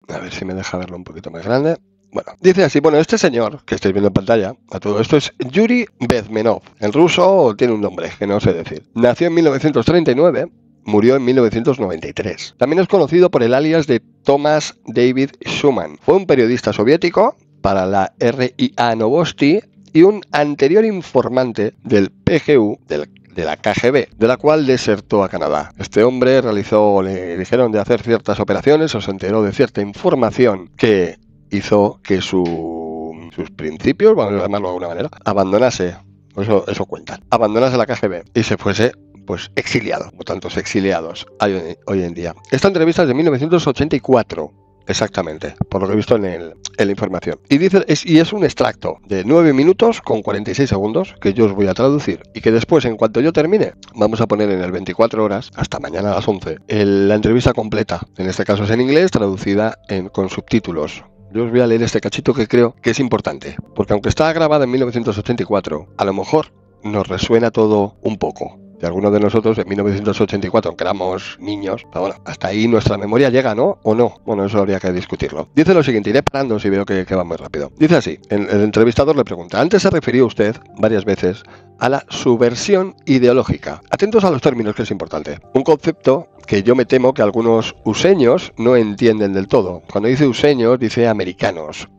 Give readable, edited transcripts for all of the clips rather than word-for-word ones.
A ver si me deja verlo un poquito más grande. Bueno, dice así, bueno, este señor que estáis viendo en pantalla, a todo esto es Yuri Bezmenov. En ruso tiene un nombre que no sé decir. Nació en 1939, murió en 1993. También es conocido por el alias de Thomas David Schumann. Fue un periodista soviético para la RIA Novosti y un anterior informante del PGU, de la KGB, de la cual desertó a Canadá. Este hombre le dijeron de hacer ciertas operaciones o se enteró de cierta información que hizo que sus principios, vamos a llamarlo de alguna manera, abandonase la KGB y se fuese pues exiliado, como tantos exiliados hay hoy en día. Esta entrevista es de 1984. Exactamente, por lo que he visto en la información. Y dice, es un extracto de 9 minutos con 46 segundos que yo os voy a traducir y que después, en cuanto yo termine, vamos a poner en el 24 horas, hasta mañana a las 11, la entrevista completa. En este caso es en inglés, traducida con subtítulos. Yo os voy a leer este cachito que creo que es importante, porque aunque está grabada en 1984, a lo mejor nos resuena todo un poco. De algunos de nosotros en 1984, aunque éramos niños, pero bueno, hasta ahí nuestra memoria llega, ¿no? ¿O no? Bueno, eso habría que discutirlo. Dice lo siguiente, iré parando si veo que va muy rápido. Dice así, el entrevistador le pregunta, antes se refirió usted varias veces a la subversión ideológica. Atentos a los términos, que es importante. Un concepto que yo me temo que algunos useños no entienden del todo. Cuando dice useños, dice americanos.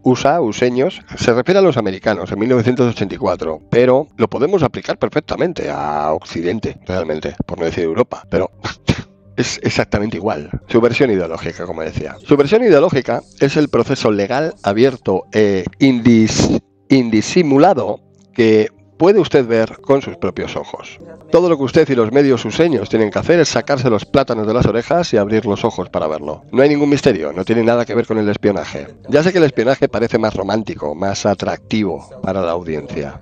Useños, se refiere a los americanos en 1984, pero lo podemos aplicar perfectamente a Occidente, realmente, por no decir Europa, pero es exactamente igual. Subversión ideológica, como decía. Subversión ideológica es el proceso legal abierto e indisimulado que puede usted ver con sus propios ojos. Todo lo que usted y los medios useños tienen que hacer es sacarse los plátanos de las orejas y abrir los ojos para verlo. No hay ningún misterio, no tiene nada que ver con el espionaje. Ya sé que el espionaje parece más romántico, más atractivo para la audiencia.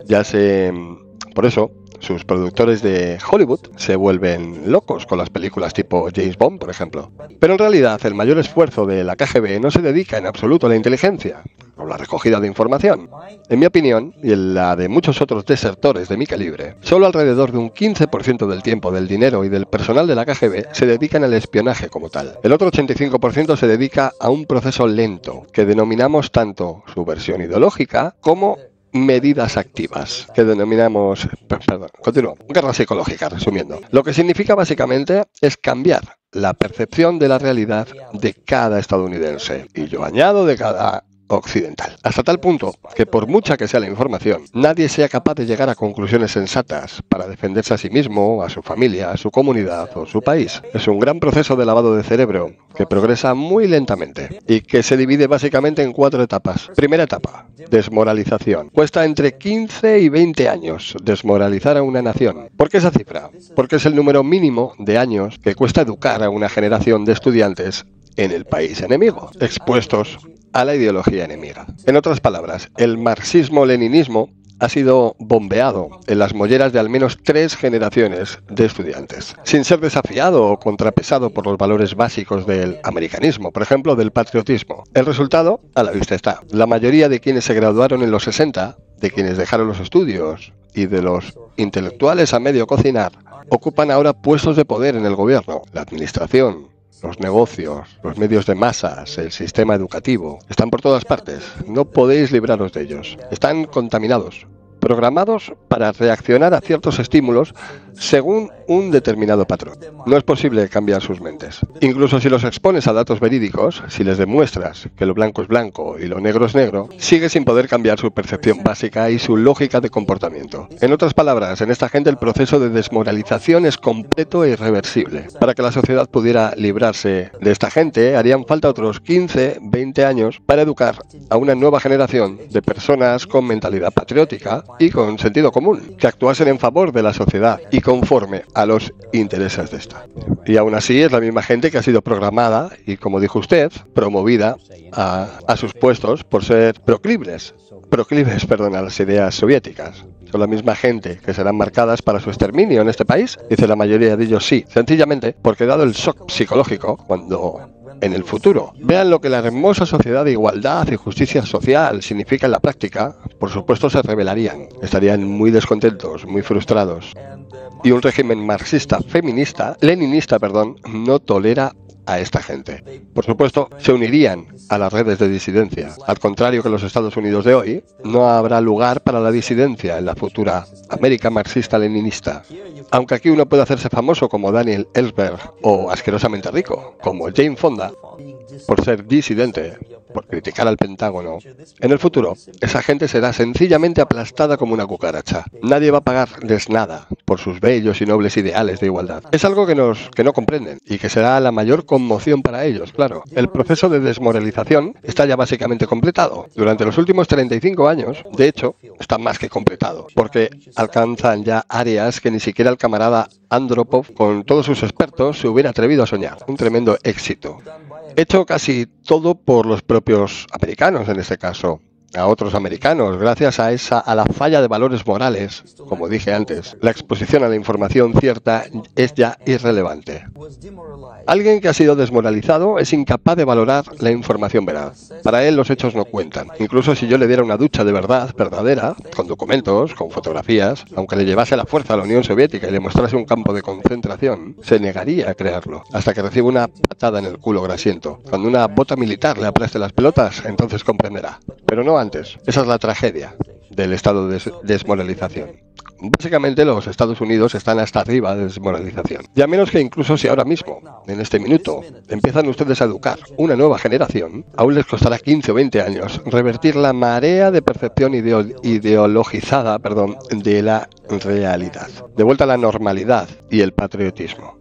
Por eso, sus productores de Hollywood se vuelven locos con las películas tipo James Bond, por ejemplo. Pero en realidad, el mayor esfuerzo de la KGB no se dedica en absoluto a la inteligencia o la recogida de información. En mi opinión, y en la de muchos otros desertores de mi calibre, solo alrededor de un 15% del tiempo, del dinero y del personal de la KGB se dedican al espionaje como tal. El otro 85% se dedica a un proceso lento, que denominamos tanto subversión ideológica como medidas activas, que denominamos, guerra psicológica, resumiendo. Lo que significa básicamente es cambiar la percepción de la realidad de cada estadounidense, y yo añado de cada occidental, hasta tal punto que por mucha que sea la información, nadie sea capaz de llegar a conclusiones sensatas para defenderse a sí mismo, a su familia, a su comunidad o su país. Es un gran proceso de lavado de cerebro que progresa muy lentamente y que se divide básicamente en 4 etapas. Primera etapa, desmoralización. Cuesta entre 15 y 20 años desmoralizar a una nación. ¿Por qué esa cifra? Porque es el número mínimo de años que cuesta educar a una generación de estudiantes en el país enemigo, expuestos a la ideología enemiga. En otras palabras, el marxismo-leninismo ha sido bombeado en las molleras de al menos 3 generaciones de estudiantes, sin ser desafiado o contrapesado por los valores básicos del americanismo, por ejemplo, del patriotismo. El resultado, a la vista está. La mayoría de quienes se graduaron en los 60, de quienes dejaron los estudios y de los intelectuales a medio cocinar, ocupan ahora puestos de poder en el gobierno, la administración, los negocios, los medios de masas, el sistema educativo. Están por todas partes. No podéis libraros de ellos. Están contaminados, programados para reaccionar a ciertos estímulos según un determinado patrón. No es posible cambiar sus mentes. Incluso si los expones a datos verídicos, si les demuestras que lo blanco es blanco y lo negro es negro, sigue sin poder cambiar su percepción básica y su lógica de comportamiento. En otras palabras, en esta gente el proceso de desmoralización es completo e irreversible. Para que la sociedad pudiera librarse de esta gente, harían falta otros 15, 20 años para educar a una nueva generación de personas con mentalidad patriótica y con sentido común, que actuasen en favor de la sociedad y conforme a los intereses de esta. Y aún así es la misma gente que ha sido programada y, como dijo usted, promovida a sus puestos por ser proclives a las ideas soviéticas. Son la misma gente que serán marcadas para su exterminio en este país. Dice la mayoría de ellos sí, sencillamente porque dado el shock psicológico, cuando en el futuro vean lo que la hermosa sociedad de igualdad y justicia social significa en la práctica, por supuesto se rebelarían, estarían muy descontentos, muy frustrados. Y un régimen marxista, leninista, no tolera a esta gente. Por supuesto, se unirían a las redes de disidencia. Al contrario que los Estados Unidos de hoy, no habrá lugar para la disidencia en la futura América marxista-leninista. Aunque aquí uno puede hacerse famoso como Daniel Ellsberg o asquerosamente rico como Jane Fonda por ser disidente, por criticar al Pentágono, en el futuro esa gente será sencillamente aplastada como una cucaracha. Nadie va a pagarles nada por sus bellos y nobles ideales de igualdad. Es algo que no comprenden y que será la mayor conmoción para ellos, claro. El proceso de desmoralización está ya básicamente completado. Durante los últimos 35 años, de hecho, está más que completado, porque alcanzan ya áreas que ni siquiera el camarada Andropov, con todos sus expertos, se hubiera atrevido a soñar. Un tremendo éxito. Hecho casi todo por los propios americanos en este caso. A otros americanos, gracias a la falla de valores morales, como dije antes, la exposición a la información cierta es ya irrelevante. Alguien que ha sido desmoralizado es incapaz de valorar la información veraz. Para él los hechos no cuentan. Incluso si yo le diera una ducha de verdad, verdadera, con documentos, con fotografías, aunque le llevase a la fuerza a la Unión Soviética y le mostrase un campo de concentración, se negaría a creerlo, hasta que reciba una patada en el culo grasiento. Cuando una bota militar le aplaste las pelotas, entonces comprenderá. Pero no antes. Esa es la tragedia del estado de desmoralización. Básicamente los Estados Unidos están hasta arriba de desmoralización. Y a menos que incluso si ahora mismo, en este minuto, empiezan ustedes a educar una nueva generación, aún les costará 15 o 20 años revertir la marea de percepción ideologizada de la realidad. De vuelta a la normalidad y el patriotismo.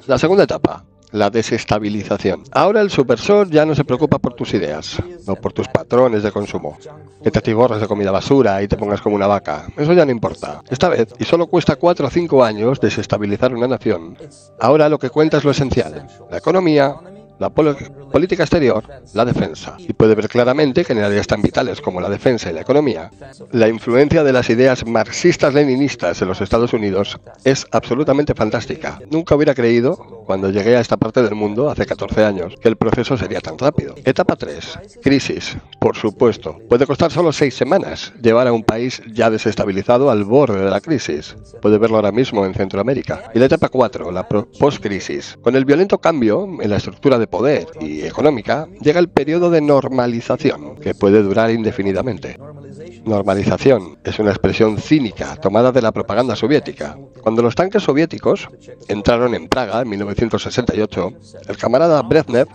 La segunda etapa. La desestabilización. Ahora el supersor ya no se preocupa por tus ideas, o por tus patrones de consumo. Que te atiborres de comida basura y te pongas como una vaca. Eso ya no importa. Esta vez, y solo cuesta 4 o 5 años desestabilizar una nación, ahora lo que cuenta es lo esencial. La economía, la política exterior, la defensa. Y puede ver claramente que en áreas tan vitales como la defensa y la economía, la influencia de las ideas marxistas-leninistas en los Estados Unidos es absolutamente fantástica. Nunca hubiera creído, cuando llegué a esta parte del mundo hace 14 años, que el proceso sería tan rápido. Etapa 3. Crisis. Por supuesto. Puede costar solo 6 semanas llevar a un país ya desestabilizado al borde de la crisis. Puede verlo ahora mismo en Centroamérica. Y la etapa 4. La post-crisis. Con el violento cambio en la estructura de poder y económica, llega el periodo de normalización, que puede durar indefinidamente. Normalización es una expresión cínica tomada de la propaganda soviética. Cuando los tanques soviéticos entraron en Praga en 1968, el camarada Brezhnev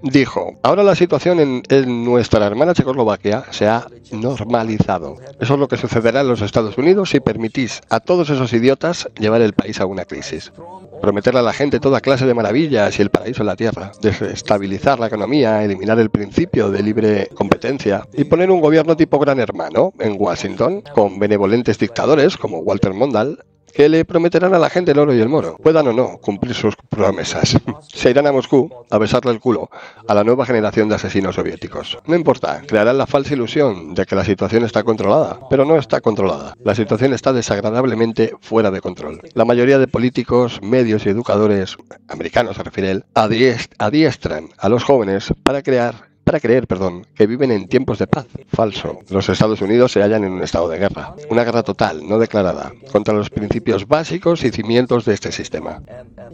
dijo: ahora la situación en nuestra hermana Checoslovaquia se ha normalizado. Eso es lo que sucederá en los Estados Unidos si permitís a todos esos idiotas llevar el país a una crisis. Prometerle a la gente toda clase de maravillas y el paraíso en la tierra, desestabilizar la economía, eliminar el principio de libre competencia y poner un gobierno tipo Gran Hermano en Washington, con benevolentes dictadores como Walter Mondale, que le prometerán a la gente el oro y el moro, puedan o no cumplir sus promesas. Se irán a Moscú a besarle el culo a la nueva generación de asesinos soviéticos. No importa, crearán la falsa ilusión de que la situación está controlada, pero no está controlada. La situación está desagradablemente fuera de control. La mayoría de políticos, medios y educadores, americanos se refiere él, adiestran a los jóvenes para creer que viven en tiempos de paz. Falso. Los Estados Unidos se hallan en un estado de guerra. Una guerra total, no declarada, contra los principios básicos y cimientos de este sistema.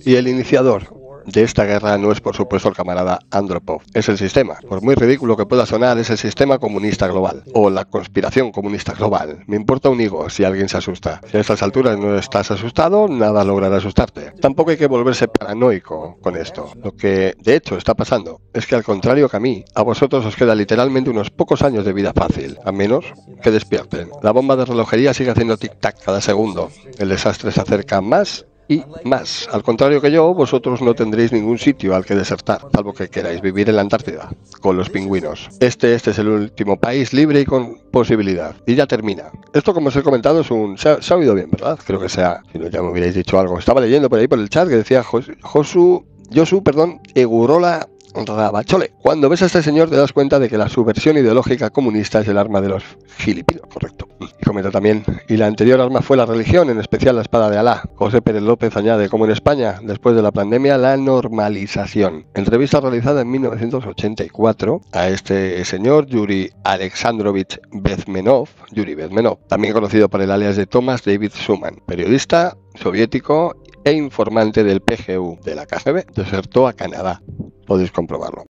Y el iniciador de esta guerra no es, por supuesto, el camarada Andropov. Es el sistema. Por muy ridículo que pueda sonar, es el sistema comunista global. O la conspiración comunista global. Me importa un higo si alguien se asusta. Si a estas alturas no estás asustado, nada logrará asustarte. Tampoco hay que volverse paranoico con esto. Lo que, de hecho, está pasando es que, al contrario que a mí, a vosotros os queda literalmente unos pocos años de vida fácil. A menos que despierten. La bomba de relojería sigue haciendo tic-tac cada segundo. El desastre se acerca más y más. Al contrario que yo, vosotros no tendréis ningún sitio al que desertar, salvo que queráis vivir en la Antártida, con los pingüinos. Este es el último país libre y con posibilidad. Y ya termina. Esto, como os he comentado, es un... Se ha oído bien, ¿verdad? Creo que sea... Si no, ya me hubierais dicho algo. Estaba leyendo por ahí por el chat que decía Josu Egurola Rabachole. Cuando ves a este señor te das cuenta de que la subversión ideológica comunista es el arma de los filipinos, correcto. Y comenta también, y la anterior arma fue la religión, en especial la espada de Alá. José Pérez López añade, como en España, después de la pandemia, la normalización. Entrevista realizada en 1984 a este señor, Yuri Alexandrovich Bezmenov, también conocido por el alias de Thomas David Schuman, periodista soviético e informante del PGU de la KGB. Desertó a Canadá. Podéis comprobarlo.